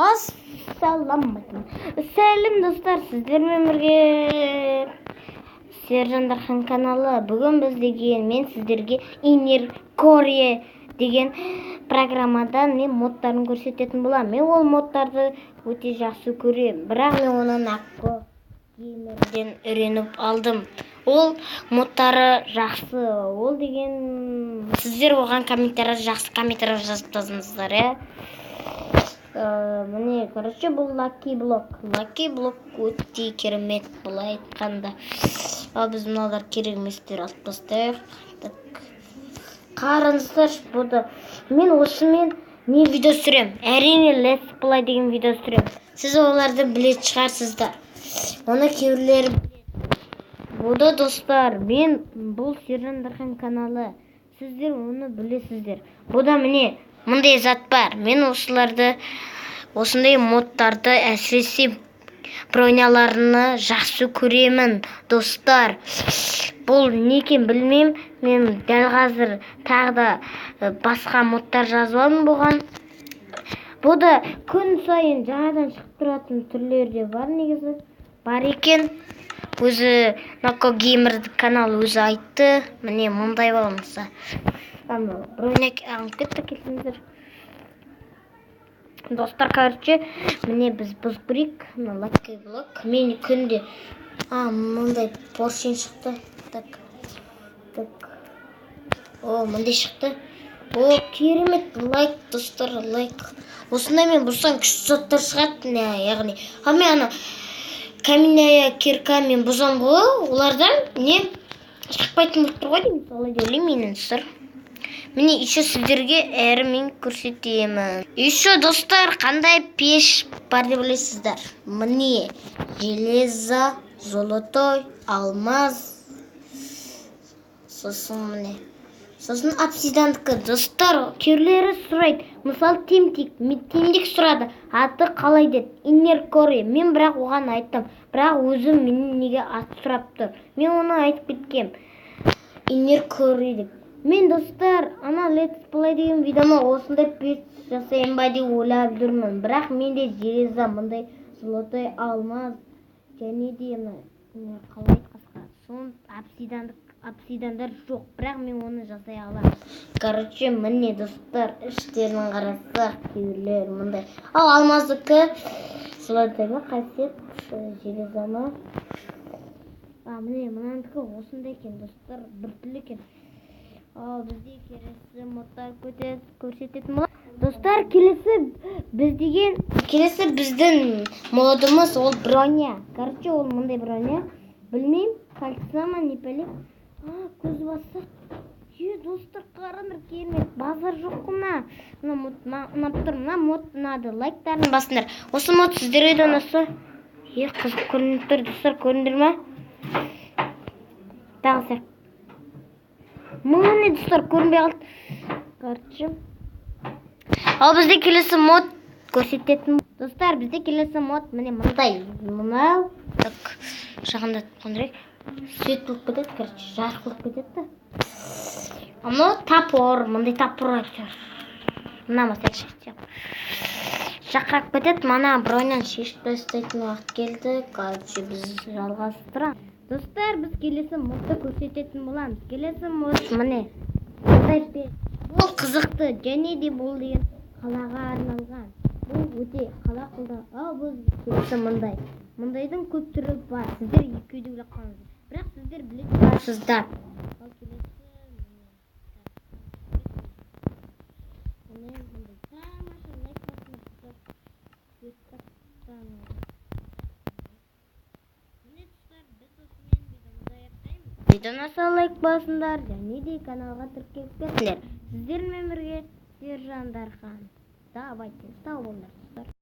Ассаламалейкум. Сәлем достар, сіздермен бірге Сержан Дархан каналы. Бүгін мен сіздерге Inner Core деген программадан мен модтарын көрсететін боламын. Мен ол модтарды өте жақсы көремін, бірақ мен оны Nacko Gamer'ден үйреніп алдым. Ол модтары жақсы. Ол деген сіздер оған жақсы комментарий жазып жазыңыздар, Міне, бұл Lucky Block өте керемет былай айтқанда. Ал біз мыналар керек еместер алып тастайық. Қараңыздар, бұда. Мен осымен не видео түсірем? Әрине Let's Play деген видео түсірем. Сіз оларды білетін шығарсыздар. Оны кейбіреулер бұда достар, бұл Сержан Дархан каналы. Сіздер оны білесіздер. Бұда міне мұндай зат бар. Мен осындай модтарды әсіресе броняларыны жақсы көремін, достар. Бұл некен білмеймін. Мен дәл қазір тағы да басқа модтар жазбадым бұған. Бұда күн сайын жаңадан шығып тұратын түрлері бар негізі. Бар екен. Өзі Nacko Gamer каналы өзі айтты. Міне мұндай болмаса. Броняк алып кетсеңіздер. Достар, міне біз көрейік. Lucky Block. Мен күнде мұндай поршень шықты. Мұндай шықты. Керемет. Лайк, достар, лайк. Осындай мен бұрсаң күшті заттар шығады. Яғни, мен каменная кирка мен бұзам ғой. Олардан не шықпайтын болып тұр ғой деймін. Солай ойлаймын достар. Міне еще сіздерге әрімен көрсетемін. Еще достар, қандай пеш бар деп білесіздер. Міне железо, золотой, алмаз. Сосын обсидандікі. Достар, кейбіреулері сұрайды. Мысалы темдік сұрады. Аты қалай деді? Inner Core. Мен бірақ оған айттым. Бірақ өзім менің неге аты сұрап тұр. Мен оны айтып кеткем. Inner Core деп. Мен достар, Let's Play деген видеома осындай пеш жасайын ба деп ойлап жүрмін. Бірақ менде железо, мұндай золотой, алмаз және де қалай қасқа. Соның обсидандар жоқ, бірақ мен оны жасай аламын. Міне достар, іштерін қарасақ, кейбіреулер мұндай. Ал алмаздікі золотой ма, қасиет, железо ма. Міне мынандікі осындай екен достар, біртүрлі екен. Ал бізде келесі модтар көрсететін болады. Достар, келесі біздің модымыз ол броня. Ол мұндай броня. Білмеймін, кольца ма, не білем. Көз басақ. Достар, қараңдар, керемет. Базар жоқ қына. Мына мод ұнады. Лайктарын басыңдар. Осы мод сіздерге де ұнаса. Қызық көрініп тұр, достар, көріндір ме? Тағы Мұны достар, көрінбей қалды. Ал бізде келесі мод көрсететін. Достар, бізде келесі мод міне мұндай. Мұнау. Жағында қондырайық. Свет болып кетеді, жарық болып кетеді. Мұны тапор, мұндай тапор айтыр. Мұна мәсәк шешті. Жақақ кетеді, мана броньян шешіп тастайтын уақыт келді. Біз жалғастырамыз. Достар, біз келесі модты көрсететін боламыз. Келесі мод міне. Бұл қызықты, және де бұл деген қалаға арналған. Бұл өте қала қылды. Ал бұл келесі мұндай. Мұндайдың көп түрі бар. Сіздер екеуді біліп қалыңыздар. Бірақ сіздер білетін шығарсыздар. Ал келесі міне мұндай. Тамаша, лайк басыңыздар. Видеоны лайк басыңдар, және де каналға тіркеліп кетіңдер. Сіздермен бірге Сержан Дархан. Давайте, сау болыңдар.